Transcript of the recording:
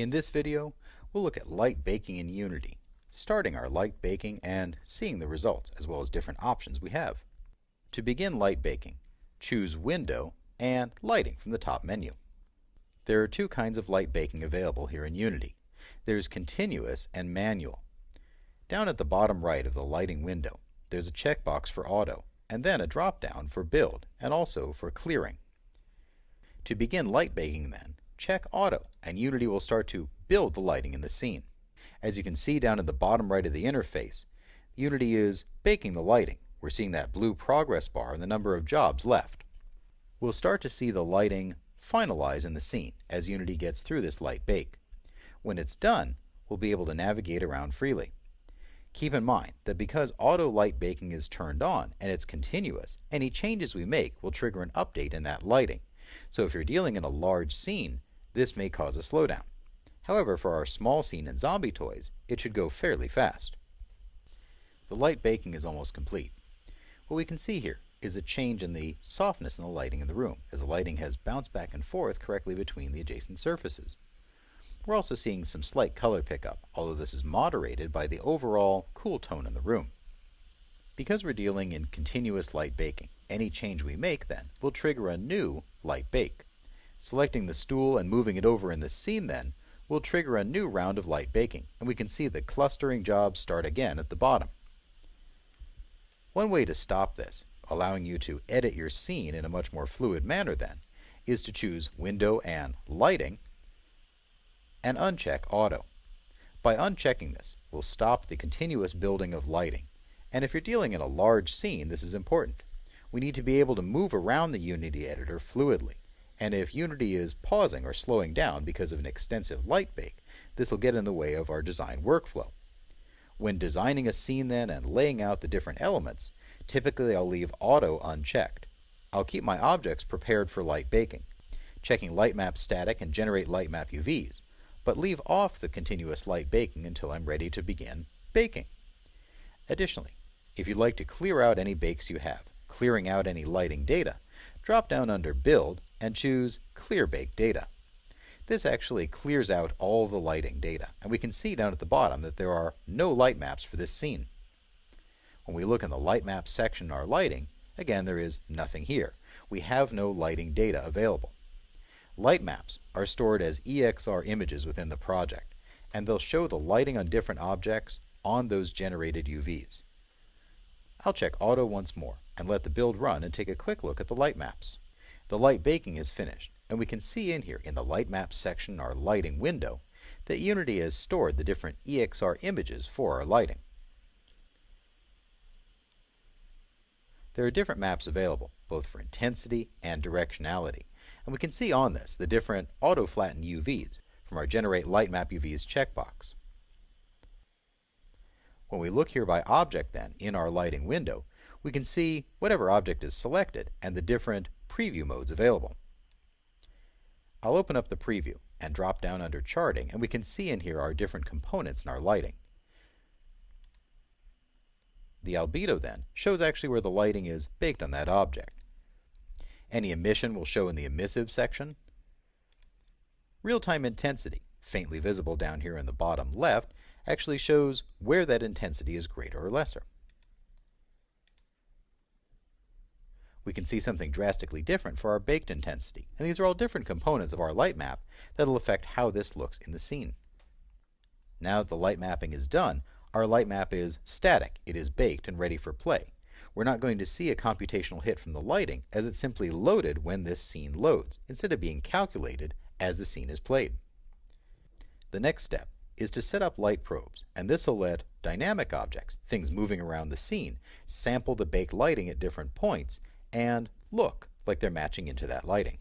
In this video, we'll look at light baking in Unity, starting our light baking and seeing the results as well as different options we have. To begin light baking, choose Window and Lighting from the top menu. There are two kinds of light baking available here in Unity. There's Continuous and Manual. Down at the bottom right of the lighting window, there's a checkbox for Auto, and then a drop-down for Build and also for Clearing. To begin light baking then, check Auto, and Unity will start to build the lighting in the scene. As you can see down at the bottom right of the interface, Unity is baking the lighting. We're seeing that blue progress bar and the number of jobs left. We'll start to see the lighting finalize in the scene as Unity gets through this light bake. When it's done, we'll be able to navigate around freely. Keep in mind that because auto light baking is turned on and it's continuous, any changes we make will trigger an update in that lighting. So if you're dealing in a large scene, this may cause a slowdown. However, for our small scene in Zombie Toys, it should go fairly fast. The light baking is almost complete. What we can see here is a change in the softness in the lighting in the room, as the lighting has bounced back and forth correctly between the adjacent surfaces. We're also seeing some slight color pickup, although this is moderated by the overall cool tone in the room. Because we're dealing in continuous light baking, any change we make then will trigger a new light bake. Selecting the stool and moving it over in the scene then will trigger a new round of light baking, and we can see the clustering jobs start again at the bottom. One way to stop this, allowing you to edit your scene in a much more fluid manner then, is to choose Window and Lighting and uncheck Auto. By unchecking this, we'll stop the continuous building of lighting. And if you're dealing in a large scene, this is important. We need to be able to move around the Unity editor fluidly. And if Unity is pausing or slowing down because of an extensive light bake, this will get in the way of our design workflow. When designing a scene then and laying out the different elements, typically I'll leave Auto unchecked. I'll keep my objects prepared for light baking, checking Light Map Static and Generate Light Map UVs, but leave off the continuous light baking until I'm ready to begin baking. Additionally, if you'd like to clear out any bakes you have, clearing out any lighting data, drop down under Build and choose Clear Bake Data. This actually clears out all the lighting data, and we can see down at the bottom that there are no light maps for this scene. When we look in the Light Maps section in our lighting, again there is nothing here. We have no lighting data available. Light maps are stored as EXR images within the project, and they'll show the lighting on different objects on those generated UVs. I'll check Auto once more and let the build run and take a quick look at the light maps. The light baking is finished, and we can see in here in the Light Maps section in our lighting window that Unity has stored the different EXR images for our lighting. There are different maps available, both for intensity and directionality, and we can see on this the different auto-flattened UVs from our Generate Light Map UVs checkbox. When we look here by object then in our lighting window, we can see whatever object is selected and the different preview modes available. I'll open up the preview and drop down under Charting, and we can see in here our different components in our lighting. The albedo then shows actually where the lighting is baked on that object. Any emission will show in the emissive section. Real-time intensity, faintly visible down here in the bottom left, actually shows where that intensity is greater or lesser. We can see something drastically different for our baked intensity, and these are all different components of our light map that will affect how this looks in the scene. Now that the light mapping is done, our light map is static. It is baked and ready for play. We're not going to see a computational hit from the lighting, as it's simply loaded when this scene loads, instead of being calculated as the scene is played. The next step is to set up light probes, and this will let dynamic objects, things moving around the scene, sample the baked lighting at different points and look like they're matching into that lighting.